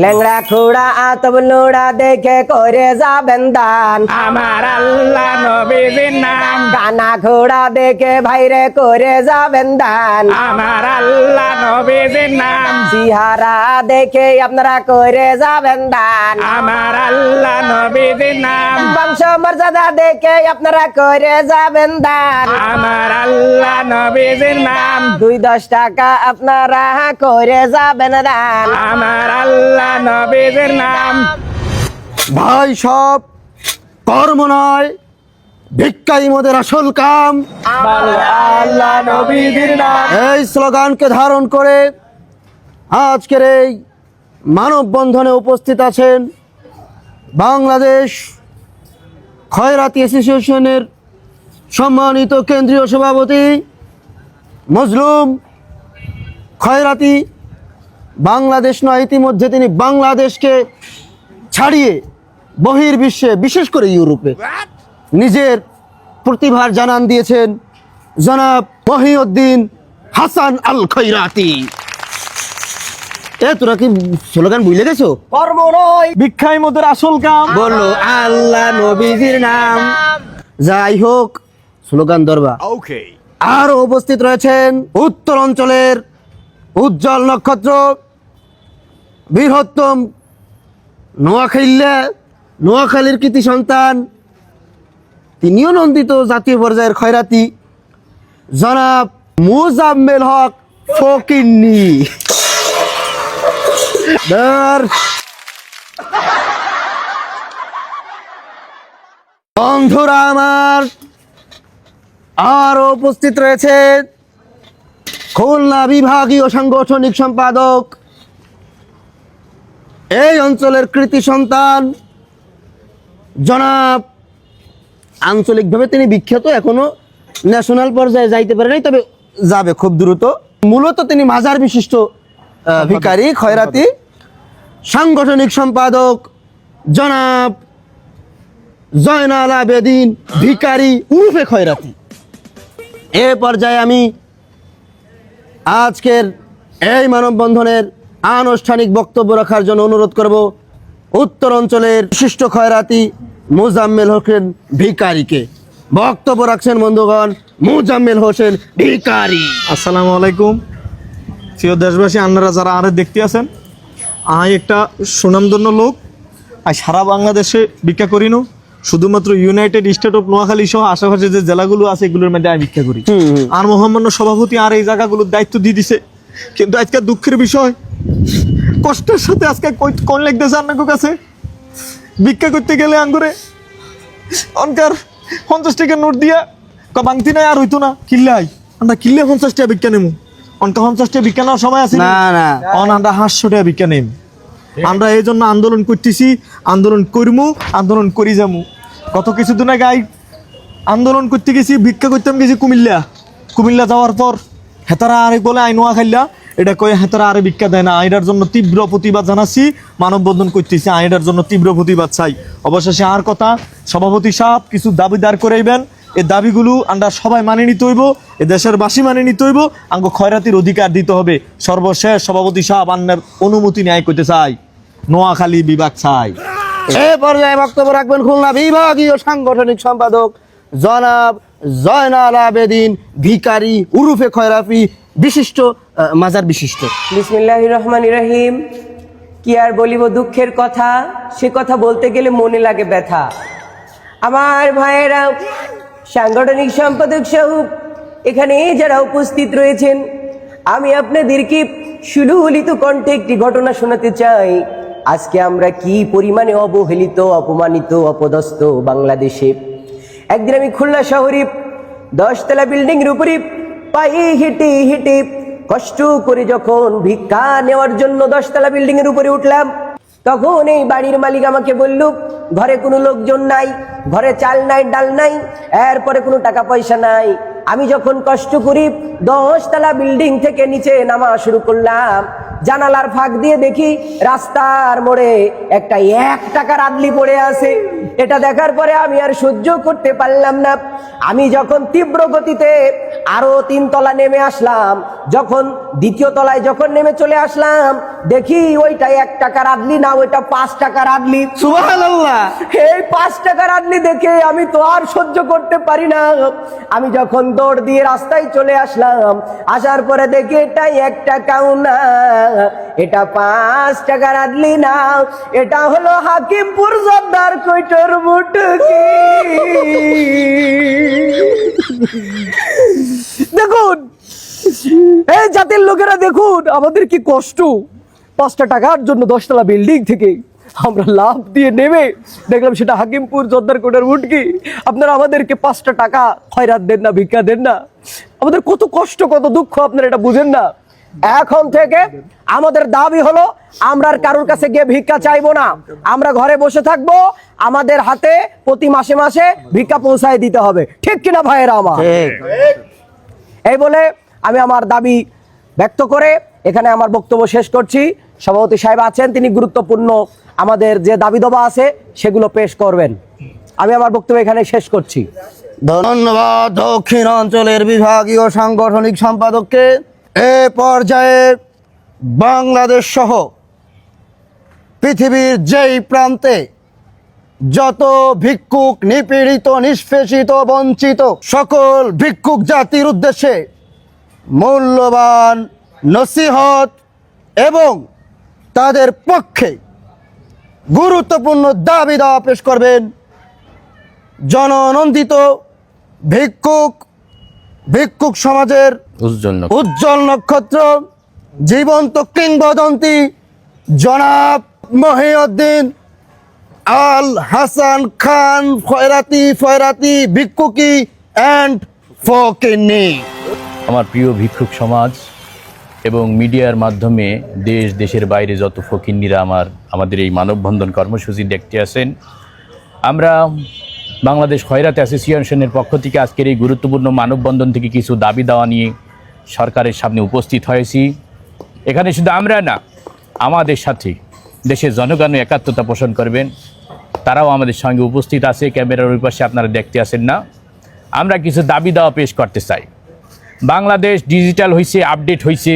ল্যাংড়া খুড়া আতব লোড়া দেখে করে যাবেন দান। আমার আল্লাহ নবীর নাম। কানা ঘোড়া দেখে ভাইরে করে যাবেন দান। আমার আল্লাহ নবীর নাম। চেহারা দেখে আপনারা করে যাবেন দান। আমার আল্লাহ নবীর নাম। বংশ মর্যাদা দেখে আপনারা করে যাবেন দান। আমার আল্লাহ নবীর নাম। 2-10 টাকা আপনারা করে যাবেন দান। আমার আল্লাহ নবীর নাম। ভাই সব কর্ম নয়, ভিক্ষাই মোদের আসল কাম। আল্লাহ নবীর নাম। এই স্লোগানকে ধারণ করে আজকের এই মানববন্ধনে উপস্থিত আছেন বাংলাদেশ খয়রাতি অ্যাসোসিয়েশনের সম্মানিত কেন্দ্রীয় সভাপতি মজলুম খয়রাতি। বাংলাদেশ নয়, ইতিমধ্যে তিনি বাংলাদেশকে ছাড়িয়ে বহির্বিশ্বে, বিশেষ করে ইউরোপে নিজের প্রতিভার জানান দিয়েছেন জনাব মহিউদ্দিন হাসান আল খয়রাতি। তোরা কি স্লোগান বুঝলে গেছো? কর্ম নয়, ভিক্ষাই মোদের আসল কাম। বললো আল্লাহ নবীজির নাম। যাই হোক, স্লোগান দরবা। আরো উপস্থিত রয়েছেন উত্তর অঞ্চলের উজ্জ্বল নক্ষত্র, বৃহত্তম নোয়াখালীর কৃতি সন্তান, তিনিও নন্দিত জাতীয় পর্যায়ের খয়রাতি জনাব মুজাম্মেল হক ফকিন্নি। বন্ধুরা আমার, আরো উপস্থিত রয়েছে খুলনা বিভাগীয় সাংগঠনিক সম্পাদক, এই অঞ্চলের কৃতি সন্তান জনাব, আঞ্চলিকভাবে তিনি বিখ্যাত, এখনো ন্যাশনাল পর্যায়ে যাইতে পারে নাই, তবে যাবে খুব দ্রুত। মূলত তিনি মাজার বিশিষ্ট ভিখারি খয়রাতি, সাংগঠনিক সম্পাদক জনাব জয়নাল আবেদিন ভিখারি উরুফে খয়রাতি। এ পর্যায়ে আমি আজকের এই মানববন্ধনের আনুষ্ঠানিক বক্তব্য রাখার জন্য অনুরোধ করব উত্তর অঞ্চলের বিশিষ্ট খয়রাতি মুজাম্মেল হোসেন ভিখারিকে। বক্তব্য রাখছেন বন্ধুগণ মুজাম্মেল হোসেন ভিখারি। আসসালামু আলাইকুম প্রিয় দেশবাসী, আপনারা যারা আরে দেখতে আছেন, আমি একটা সুনামধন্য লোক, আর সারা বাংলাদেশে ভিক্ষা করি না, শুধুমাত্র ইউনাইটেড স্টেট অফ নোয়াখালী সহ আশেপাশে যে জেলাগুলো আছে এগুলোর মধ্যে আমি ভিক্ষা করি। আর মহামান্য সভাপতি আর এই জায়গাগুলোর দায়িত্ব দিয়ে দিছে, কিন্তু আজকে দুঃখের বিষয়, কষ্টের সাথে আজকে কোন লেগতেছে আপনার কাছে ভিক্ষা করতে গেলে আঙ্গুরে অনকার 50 টাকার নোট দিয়া বাংতি নাই আর হইতো না, কিল্লাই আমরা কিল্লে 50 টাকা ভিক্ষা নেবো, অনকা 50 টাকা ভিক্ষা নেওয়ার সময় আছে না না, আমরা 500 টাকা ভিক্ষা নেব। আমরা এই জন্য আন্দোলন করতেছি, আন্দোলন করবো, আন্দোলন করি যাবো। গত কিছুদিন আগে আন্দোলন করতে গেছি, ভিক্ষা করতে গেছি কুমিল্লা যাওয়ার পর হেতারা আরে বলে আই নোয়া খাইলা, এটা কয়ে হেতারা আরে ভিক্ষা দেয় না। আইডার জন্য তীব্র প্রতিবাদ জানাচ্ছি, মানববন্ধন করতেছি, আইডার জন্য তীব্র প্রতিবাদ চাই। অবশেষে আর কথা, সভাপতি সাহেব কিছু দাবি দাঁড় করাইবেন, এই দাবিগুলো আমরা সবাই মানে নিতে হইব, এ দেশের বাসী মানে নিতে হইব, আঙ্গো খয়রাতির অধিকার দিতে হবে। সর্বশেষ সভাপতি সাহেব আন্নার অনুমতি ন্যায় করতে চাই, নোয়াখালী বিভাগ চাই। এ পর্যায়ে বক্তব্য রাখবেন খুলনা বিভাগীয় সাংগঠনিক সম্পাদক জনাব জয়নাল আবেদিন ভিখারি উরুফে খয়রাতি, বিশিষ্ট মাজার বিশিষ্ট। বিসমিল্লাহির রহমানির রহিম। কি আর বলিব দুঃখের কথা, সে কথা বলতে গেলে মনে লাগে ব্যথা। আমার ভাইয়েরা, সাংগঠনিক সম্পাদক সহ এখানে যারা উপস্থিত রয়েছেন, আমি আপনাদেরকে সুললিত কণ্ঠে একটি ঘটনা শোনাতে চাই। আজকে আমরা কি পরিমাণে অবহেলিত, অপমানিত, অপদস্থ বাংলাদেশে। একদিন আমি খুলনা শহরে 10 তলা বিল্ডিং এর উপরে পায়ে হেঁটে হেঁটে কষ্ট করে যখন ভিক্ষা নেওয়ার জন্য 10 তলা বিল্ডিং এর উপরে উঠলাম, তখন এই বাড়ির মালিক আমাকে বলল, ঘরে কোনো লোকজন নাই, ঘরে চাল নাই, ডাল নাই, এরপরে কোনো টাকা পয়সা নাই। আমি যখন কষ্ট করি 10 তলা বিল্ডিং থেকে নিচে নামা শুরু করলাম, জানালার ফাঁক দিয়ে দেখি রাস্তার মোড়ে একটা 1 টাকার আদলি পড়ে আছে। এটা দেখার পরে আমি আর সহ্য করতে পারলাম না। আমি যখন তীব্র গতিতে আরো 3 তলা নেমে আসলাম, যখন 2য় তলায় যখন নেমে চলে আসলাম, দেখি ওইটা 1 টাকার আদলি না, ওইটা 5 টাকার আদলি। সুবহানাল্লাহ। এই 5 টাকার আদলি দেখে আমি তো আর সহ্য করতে পারি না। আমি যখন দৌড় দিয়ে রাস্তায় চলে আসলাম, আসার পরে দেখি এটা 1 টাকাও না, এটা 5 টাকার আদলি না, এটা হলো হাকিমপুর জর্দার কইটর মুটকি। দেখুন এই জাতির লোকেরা, দেখুন আমাদের কি কষ্ট। 5টা টাকার জন্য 10 তলা বিল্ডিং থেকে আমরা লাভ দিয়ে নেমে দেখলাম সেটা হাকিমপুর জর্দার কোটের মুটকি। আপনারা আমাদেরকে 5টা টাকা খয়রাত দেন না, ভিক্ষা দেন না। আমাদের কত কষ্ট, কত দুঃখ আপনারা এটা বুঝেন না। এখন থেকে আমাদের দাবি হলো, আমরা আর কারোর কাছে গিয়ে ভিক্ষা চাইবো না। আমরা ঘরে বসে থাকবো, আমাদের হাতে প্রতি মাসে মাসে ভিক্ষা পৌঁছায় দিতে হবে। ঠিক কিনা ভাইয়েরা আমার? এই বলে আমি আমার দাবি ব্যক্ত করে এখানে আমার বক্তব্য শেষ করছি। সভাপতি সাহেব আছেন, তিনি গুরুত্বপূর্ণ আমাদের যে দাবি দাবা আছে সেগুলো পেশ করবেন। আমি আমার বক্তব্য এখানে শেষ করছি। ধন্যবাদ দক্ষিণ অঞ্চলের বিভাগীয় সাংগঠনিক সম্পাদককে। এ পর্যায়ে বাংলাদেশ সহ পৃথিবীর যেই প্রান্তে যত ভিক্ষুক, নিপীড়িত, নিষ্পেষিত, বঞ্চিত সকল ভিক্ষুক জাতির উদ্দেশ্যে মূল্যবান নসিহত এবং তাদের পক্ষে গুরুত্বপূর্ণ দাবি দাওয়া পেশ করবেন জননন্দিত ভিক্ষুক সমাজের উজ্জ্বল নক্ষত্র, জীবন্ত কিংবদন্তি জনাব মহিউদ্দিন আল হাসান খান ফয়রাতি ভিক্ষুকি অ্যান্ড ফকিন্নি। আমার প্রিয় ভিক্ষুক সমাজ এবং মিডিয়ার মাধ্যমে দেশের বাইরে যত ফকিন্নিরা আমাদের এই মানববন্ধন কর্মসূচি দেখতে আসেন, আমরা বাংলাদেশ খয়রাত অ্যাসোসিয়েশনের পক্ষ থেকে আজকের এই গুরুত্বপূর্ণ মানববন্ধন থেকে কিছু দাবি দাওয়া নিয়ে সরকারের সামনে উপস্থিত হয়েছি। এখানে শুধু আমরা না, আমাদের সাথে দেশের জনগণও একাত্মতা পোষণ করবেন, তারাও আমাদের সঙ্গে উপস্থিত আছে। ক্যামেরার ওই পাশে আপনারা দেখতে আসেন না। আমরা কিছু দাবি দাওয়া পেশ করতে চাই। বাংলাদেশ ডিজিটাল হয়েছে, আপডেট হয়েছে,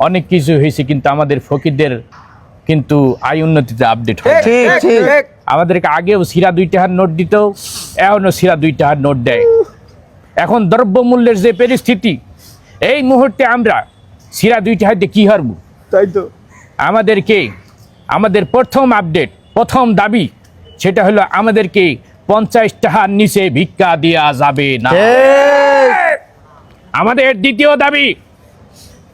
অনেক কিছু হয়েছে, কিন্তু আমাদের ফকিরদের কিন্তু আয় উন্নতিতে আপডেট হয়েছে। আমাদেরকে আগেও সিরা 2 টাকার নোট দিত, এখনও সিরা 2 টাকার নোট দেয়। এখন দ্রব্যমূল্যের যে পরিস্থিতি, এই মুহূর্তে আমরা সিরা 2 টাকা দিয়ে কী হারব? তাই তো আমাদের প্রথম আপডেট, প্রথম দাবি সেটা হলো আমাদেরকে 50 টাকার নিচে ভিক্ষা দেওয়া যাবে না। আমাদের দ্বিতীয় দাবি,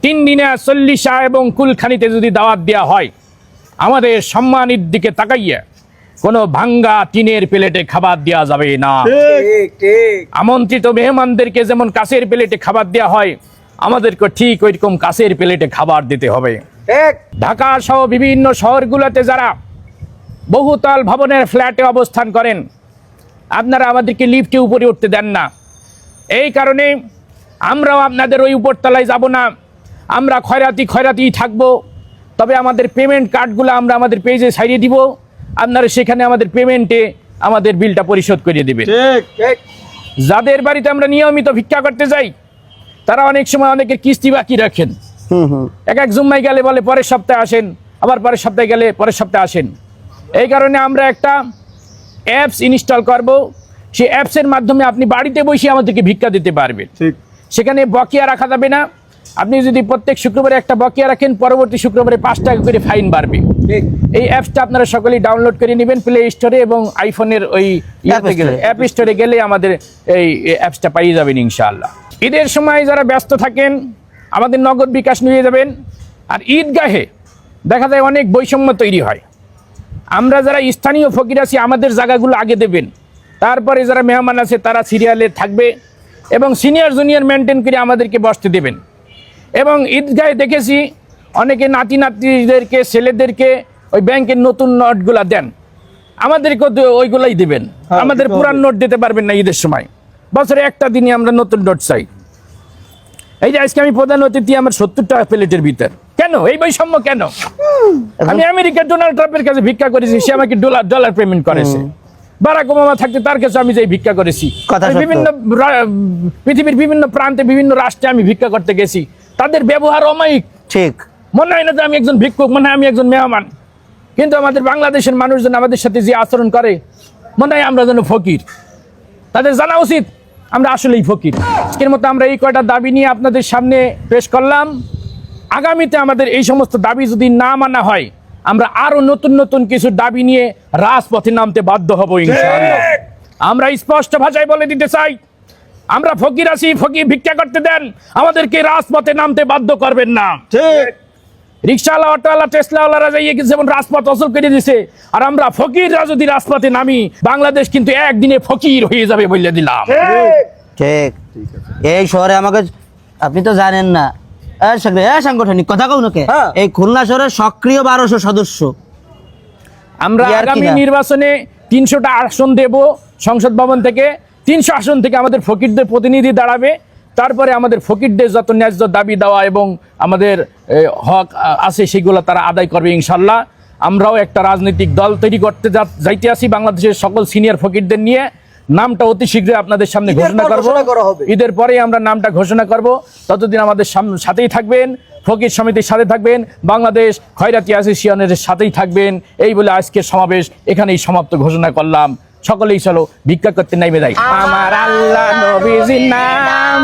3 দিনে 40 এবং কুলখানিতে যদি দাওয়াত দেওয়া হয়, আমাদের সম্মানের দিকে তাকাইয়া কোনো ভাঙ্গা টিনের প্লেটে খাবার দেওয়া যাবে না। আমন্ত্রিত মেহমানদেরকে যেমন কাঁচের প্লেটে খাবার দেওয়া হয়, আমাদেরকে ঠিক ওইরকম কাঁচের প্লেটে খাবার দিতে হবে। ঢাকা সহ বিভিন্ন শহরগুলোতে যারা বহুতল ভবনের ফ্ল্যাটে অবস্থান করেন, আপনারা আমাদেরকে লিফটে উপরে উঠতে দেন না। এই কারণে আমরাও আপনাদের ওই উপরতলায় যাব না, আমরা খয়রাতি থাকবো। তবে আমাদের পেমেন্ট কার্ডগুলো আমরা আমাদের পেজে ছাড়িয়ে দিব, আপনারা সেখানে আমাদের পেমেন্টে আমাদের বিলটা পরিশোধ করে দেবেন। যাদের বাড়িতে আমরা নিয়মিত ভিক্ষা করতে যাই, তারা অনেক সময় অনেকের কিস্তি বাকি রাখেন। এক জুম্মায় গেলে বলে পরের সপ্তাহে আসেন, আবার পরের সপ্তাহে গেলে পরের সপ্তাহে আসেন। এই কারণে আমরা একটা অ্যাপস ইনস্টল করব। সেই অ্যাপসের মাধ্যমে আপনি বাড়িতে বসে আমাদেরকে ভিক্ষা দিতে পারবেন। সেখানে বকেয়া রাখা যাবে না। আপনি যদি প্রত্যেক শুক্রবারে একটা বকেয়া রাখেন, পরবর্তী শুক্রবারে 5 টাকা করে ফাইন বাড়বে। এই অ্যাপসটা আপনারা সকলেই ডাউনলোড করে নেবেন প্লে স্টোরে এবং আইফোনের ওই অ্যাপ স্টোরে গেলে আমাদের এই অ্যাপসটা পাইয়ে যাবেন ইনশাআল্লাহ। ঈদের সময় যারা ব্যস্ত থাকেন, আমাদের নগদ বিকাশ নিয়ে যাবেন। আর ঈদগাহে দেখা যায় অনেক বৈষম্য তৈরি হয়। আমরা যারা স্থানীয় ফকির আছি, আমাদের জায়গাগুলো আগে দেবেন, তারপরে যারা মেহমান আছে তারা সিরিয়ালে থাকবে এবং সিনিয়র জুনিয়র মেনটেন করে আমাদেরকে বসতে দেবেন। এবং ঈদগাহে দেখেছি অনেকে নাতিদেরকে, ছেলেদেরকে ওই ব্যাংকের নতুন নোটগুলা দেন, আমাদেরকেও ওইগুলাই দেবেন। আমাদের পুরান নোট দিতে পারবেন না ঈদের সময়। বছরে একটা দিনই আমরা নতুন নোট চাই। এই যে আজকে আমি প্রধান অতিথি, আমার 70 টাকা প্লেটের ভিতর। কেন এই বৈষম্য কেন? আমি আমেরিকার ডোনাল্ড ট্রাম্পের কাছে ভিক্ষা করেছি, সে আমাকে ডলার পেমেন্ট করেছে। বারাক ওবামা থাকতে তার কাছে আমি যাই ভিক্ষা করেছি। কথা আমি সত্য। বিভিন্ন পৃথিবীর বিভিন্ন প্রান্তে বিভিন্ন রাষ্ট্রে আমি ভিক্ষা করতে গেছি, তাদের ব্যবহার অমায়িক। ঠিক। মনে হয় না যে আমি একজন ভিক্ষুক, মনে হয় আমি একজন মেহমান। কিন্তু আমাদের বাংলাদেশের মানুষজন আমাদের সাথে যে আচরণ করে, মনে হয় আমরা যেন ফকির। তাদের জানা উচিত আমরা আসলেই ফকির। আজকের মতো আমরা এই কয়টা দাবি নিয়ে আপনাদের সামনে পেশ করলাম। আগামীতে আমাদের এই সমস্ত দাবি যদি না মানা হয়, আমরা আরো নতুন নতুন কিছু দাবি নিয়ে রাজপথে নামতে বাধ্য হব ইনশাআল্লাহ। আমরা স্পষ্ট ভাষায় বলে দিতে চাই, আমরা ফকির আছি, ফকির ভিক্ষা করতে দেন, আমাদেরকে রাজপথে নামতে বাধ্য করবেন না। ঠিক। রিক্সাওয়ালা, অটোওয়ালা, টেসলাওয়ালারা যাইয়ে যেমন রাজপথ অচল করে দিছে, আর আমরা ফকিররা যদি রাজপথে নামি, বাংলাদেশ কিন্তু একদিনে ফকির হয়ে যাবে বলে দিলাম। ঠিক। এই শহরে আমাকে আপনি তো জানেন না, সাংগঠনিক কথা কও নাকি, হ্যাঁ। এই খুলনা শহরের সক্রিয় 1200 সদস্য। আমরা ইয়ার কি আগামী না? নির্বাচনে 300টা আসন দেব সংসদ ভবন থেকে। 300 আসন থেকে আমাদের ফকিরদের প্রতিনিধি দাঁড়াবে। তারপরে আমাদের ফকিরদের যত ন্যায্য দাবি দেওয়া এবং আমাদের হক আছে সেগুলো তারা আদায় করবে ইনশাল্লাহ। আমরাও একটা রাজনৈতিক দল তৈরি করতে যাইতে আছি বাংলাদেশের সকল সিনিয়র ফকিরদের নিয়ে। নামটা অতি শীঘ্রই আপনাদের সামনে ঈদের ঘোষণা পর করব। ঘোষণা করা হবে। ঈদের পরেই আমরা নামটা ঘোষণা করব। ততদিন আমাদের সাথেই থাকবেন, ফকির সমিতির সাথে থাকবেন, বাংলাদেশ খয়রাতি অ্যাসোসিয়েশনের সাথেই থাকবেন। এই বলে আজকের সমাবেশ এখানেই সমাপ্ত ঘোষণা করলাম। সকলেই চলো ভিক্ষা করতে নাইবে যাই। আমার আল্লাহ নবীজির নাম।